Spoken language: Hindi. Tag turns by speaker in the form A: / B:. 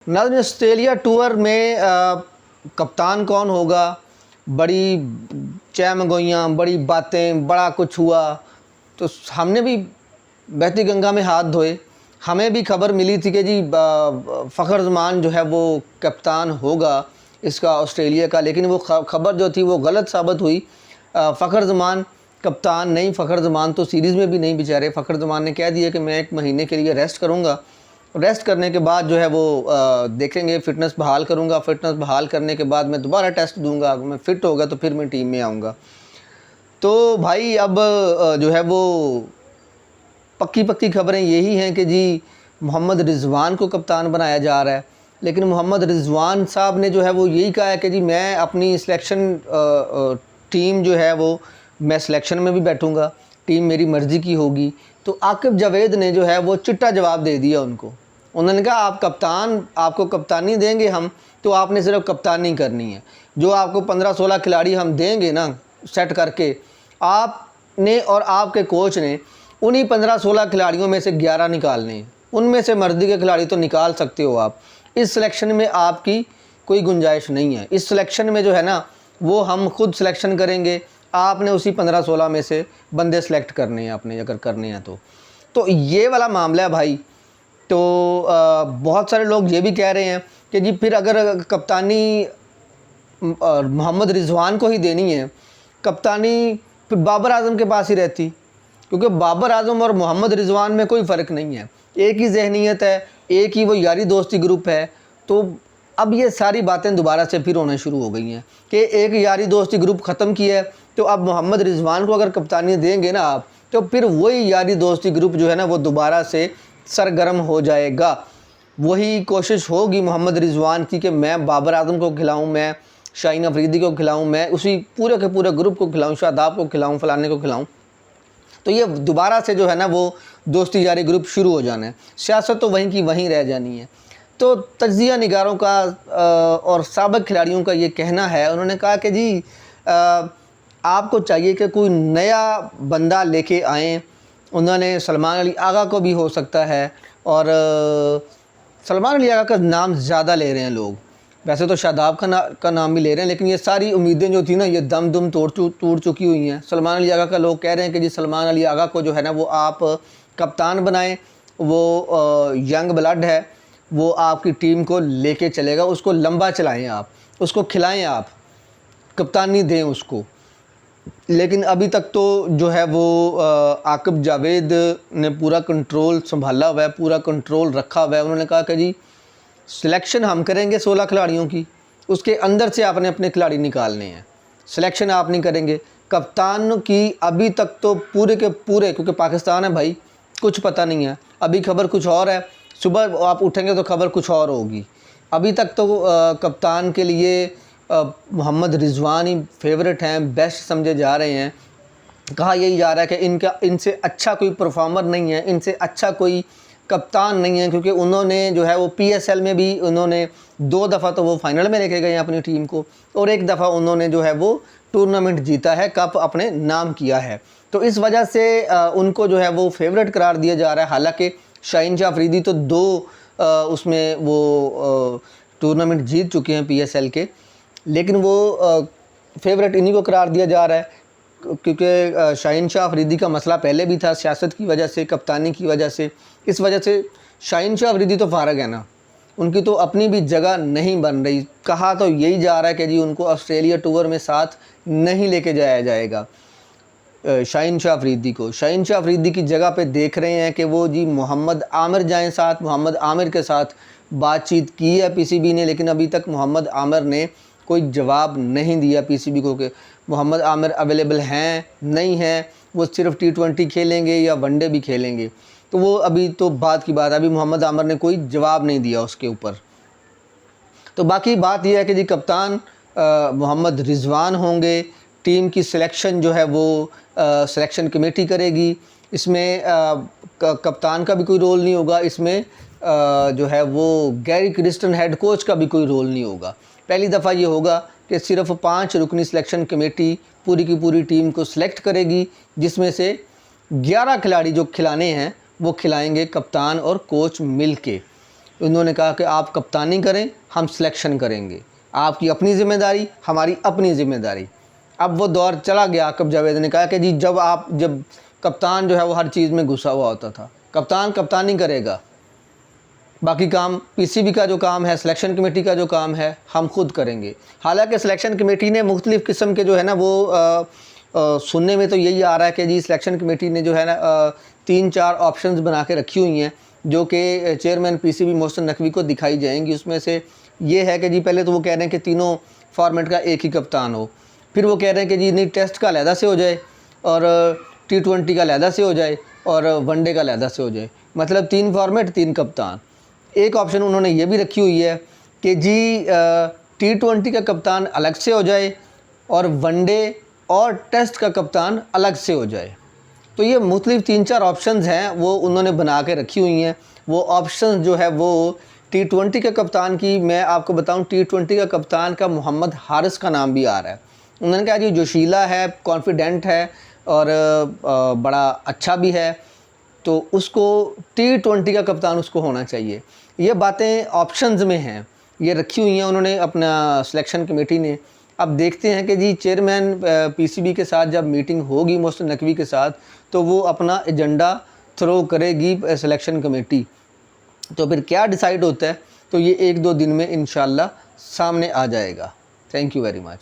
A: नाज़रीन, ऑस्ट्रेलिया टूर में कप्तान कौन होगा, बड़ी चैमगोइयाँ, बड़ी बातें, बड़ा कुछ हुआ। तो हमने भी बहती गंगा में हाथ धोए। हमें भी खबर मिली थी कि जी फ़खर ज़मान जो है वो कप्तान होगा इसका, ऑस्ट्रेलिया का, लेकिन वो खबर जो थी वो गलत साबित हुई। फ़खर ज़मान कप्तान नहीं, फ़खर ज़मान तो सीरीज़ में भी नहीं बेचारे। फ़खर ज़मान ने कह दिया कि मैं 1 महीने के लिए रेस्ट करूँगा। रेस्ट करने के बाद जो है वो देखेंगे, फ़िटनेस बहाल करूँगा। फ़िटनेस बहाल करने के बाद मैं दोबारा टेस्ट दूँगा, मैं फ़िट होगा तो फिर मैं टीम में आऊँगा। तो भाई अब जो है वो पक्की खबरें यही हैं कि जी मोहम्मद रिज़वान को कप्तान बनाया जा रहा है। लेकिन मोहम्मद रिज़वान साहब ने जो है वो यही कहा है कि जी मैं अपनी सिलेक्शन टीम जो है वो मैं सिलेक्शन में भी बैठूँगा, टीम मेरी मर्ज़ी की होगी। तो आकिब जावेद ने जो है वो चिट्टा जवाब दे दिया उनको। उन्होंने कहा आप कप्तान, आपको कप्तानी देंगे हम, तो आपने सिर्फ कप्तानी करनी है। जो आपको 15-16 खिलाड़ी हम देंगे ना सेट करके, आपने और आपके कोच ने उन्हीं 15-16 खिलाड़ियों में से 11 निकालने हैं। उनमें से मर्दी के खिलाड़ी तो निकाल सकते हो आप। इस सिलेक्शन में आपकी कोई गुंजाइश नहीं है। इस सिलेक्शन में जो है ना वो हम खुद सिलेक्शन करेंगे। आपने उसी 15-16 में से बंदे सेलेक्ट करने हैं आपने, अगर करने हैं तो ये वाला मामला है भाई। तो बहुत सारे लोग ये भी कह रहे हैं कि जी फिर अगर कप्तानी मोहम्मद रिज़वान को ही देनी है, कप्तानी फिर बाबर आज़म के पास ही रहती, क्योंकि बाबर आज़म और मोहम्मद रिज़वान में कोई फ़र्क नहीं है। एक ही जहनीत है, एक ही वो यारी दोस्ती ग्रुप है। तो अब ये सारी बातें दोबारा से फिर होना शुरू हो गई हैं कि एक यारी दोस्ती ग्रुप ख़त्म किया है, तो अब मोहम्मद रिज़वान को अगर कप्तानी देंगे ना आप, तो फिर वही यारी दोस्ती ग्रुप जो है ना वो दोबारा से सरगर्म हो जाएगा। वही कोशिश होगी मोहम्मद रिज़वान की कि मैं बाबर आज़म को खिलाऊं, मैं शाहीन अफरीदी को खिलाऊं, मैं उसी पूरे के पूरे ग्रुप को खिलाऊं, शादाब को खिलाऊं, फलाने को खिलाऊं। तो ये दोबारा से जो है ना वो दोस्ती यारी ग्रुप शुरू हो जाना है। सियासत तो वहीं की वहीं रह जानी है। तो तज्ज़िया निगारों का और साबिक़ खिलाड़ियों का ये कहना है, उन्होंने कहा कि जी आपको चाहिए कि कोई नया बंदा लेके आएँ। उन्होंने सलमान अली आगा को भी हो सकता है, और सलमान अली आगा का नाम ज़्यादा ले रहे हैं लोग। वैसे तो शादाब का नाम भी ले रहे हैं, लेकिन ये सारी उम्मीदें जो थी ना ये दम टूट चुकी हुई हैं। सलमान अली आगा का लोग कह रहे हैं कि जी सलमान अली आगा को जो है ना वो आप कप्तान बनाएं। वो यंग ब्लड है, वो आपकी टीम को लेके चलेगा, उसको लंबा चलाएं आप, उसको खिलाएं आप, कप्तानी दें उसको। लेकिन अभी तक तो जो है वो आकिब जावेद ने पूरा कंट्रोल संभाला हुआ है, पूरा कंट्रोल रखा हुआ है। उन्होंने कहा कि जी सिलेक्शन हम करेंगे 16 खिलाड़ियों की, उसके अंदर से आपने अपने खिलाड़ी निकालने हैं, सिलेक्शन आप नहीं करेंगे। कप्तान की अभी तक तो पूरे के पूरे, क्योंकि पाकिस्तान है भाई, कुछ पता नहीं है। अभी खबर कुछ और है, सुबह आप उठेंगे तो खबर कुछ और होगी। अभी तक तो कप्तान के लिए मोहम्मद रिज़वान ही फेवरेट हैं, बेस्ट समझे जा रहे हैं। कहा यही जा रहा है कि इनसे अच्छा कोई परफॉर्मर नहीं है, इनसे अच्छा कोई कप्तान नहीं है, क्योंकि उन्होंने जो है वो PSL में भी उन्होंने 2 दफ़ा तो वो फाइनल में लेके गए अपनी टीम को, और 1 दफ़ा उन्होंने जो है वो टूर्नामेंट जीता है, कप अपने नाम किया है। तो इस वजह से उनको जो है वो फेवरेट करार दिया जा रहा है। हालांकि शाहीन शाह अफरीदी तो 2 उसमें वो टूर्नामेंट जीत चुके हैं PSL के, लेकिन वो फेवरेट इन्हीं को करार दिया जा रहा है, क्योंकि शाहीन शाह अफरीदी का मसला पहले भी था, सियासत की वजह से, कप्तानी की वजह से। इस वजह से शाहीन शाह अफरीदी तो फारग है ना, उनकी तो अपनी भी जगह नहीं बन रही। कहा तो यही जा रहा है कि जी उनको ऑस्ट्रेलिया टूर में साथ नहीं लेके जाया जाएगा शाहीन शाह अफरीदी को। शाहीन शाह अफरीदी की जगह पे देख रहे हैं कि वो जी मोहम्मद आमिर जाएं साथ। मोहम्मद आमिर के साथ बातचीत की है PCB ने, लेकिन अभी तक मोहम्मद आमिर ने कोई जवाब नहीं दिया PCB को कि मोहम्मद आमिर अवेलेबल हैं नहीं हैं, वो सिर्फ T20 खेलेंगे या वनडे भी खेलेंगे। तो वो अभी तो बात की बात है, अभी मोहम्मद आमिर ने कोई जवाब नहीं दिया उसके ऊपर। तो बाकी बात यह है कि जी कप्तान मोहम्मद रिज़वान होंगे। टीम की सिलेक्शन जो है वो सिलेक्शन कमेटी करेगी। इसमें कप्तान का भी कोई रोल नहीं होगा। इसमें जो है वो गैरी क्रिस्टन हेड कोच का भी कोई रोल नहीं होगा। पहली दफ़ा ये होगा कि सिर्फ 5 रुकनी सिलेक्शन कमेटी पूरी की पूरी टीम को सिलेक्ट करेगी, जिसमें से 11 खिलाड़ी जो खिलाने हैं वो खिलाएंगे कप्तान और कोच मिल के। उन्होंने कहा कि आप कप्तानी करें, हम सिलेक्शन करेंगे, आपकी अपनी ज़िम्मेदारी, हमारी अपनी ज़िम्मेदारी। अब वो दौर चला गया। आकिब जावेद ने कहा कि जी जब कप्तान जो है वो हर चीज़ में घुसा हुआ होता था, कप्तान कप्तानी करेगा, बाकी काम पीसीबी का जो काम है, सिलेक्शन कमेटी का जो काम है, हम खुद करेंगे। हालांकि सिलेक्शन कमेटी ने मुख्तलिफ़ किस्म के जो है ना वो सुनने में तो यही आ रहा है कि जी सिलेक्शन कमेटी ने जो है ना 3-4 ऑप्शंस बना के रखी हुई हैं जो कि चेयरमैन पीसीबी मोहसिन नकवी को दिखाई जाएंगी। उसमें से ये है कि जी पहले तो वो कह रहे हैं कि तीनों फॉर्मेट का एक ही कप्तान हो, फिर वो कह रहे हैं कि जी नहीं टेस्ट का अलहदा से हो जाए और T20 का अलहदा से हो जाए और वनडे का अलहदा से हो जाए, मतलब 3 फॉर्मेट 3 कप्तान। एक ऑप्शन उन्होंने ये भी रखी हुई है कि जी T20 का कप्तान अलग से हो जाए और वनडे और टेस्ट का कप्तान अलग से हो जाए। तो ये मुख्तलिफ 3-4 ऑप्शंस हैं वो उन्होंने बना के रखी हुई हैं। वो ऑप्शंस जो है वो T20 के कप्तान की मैं आपको बताऊं, T20 का कप्तान का मोहम्मद हारिस का नाम भी आ रहा है। उन्होंने कहा जी जोशीला है, कॉन्फिडेंट है और बड़ा अच्छा भी है, तो उसको T20 का कप्तान उसको होना चाहिए। ये बातें ऑप्शंस में हैं, ये रखी हुई हैं उन्होंने अपना सिलेक्शन कमेटी ने। अब देखते हैं कि जी चेयरमैन पीसीबी के साथ जब मीटिंग होगी मोहसिन नकवी के साथ, तो वो अपना एजेंडा थ्रो करेगी सिलेक्शन कमेटी, तो फिर क्या डिसाइड होता है तो ये 1-2 दिन में इंशाल्लाह सामने आ जाएगा। Thank you very much.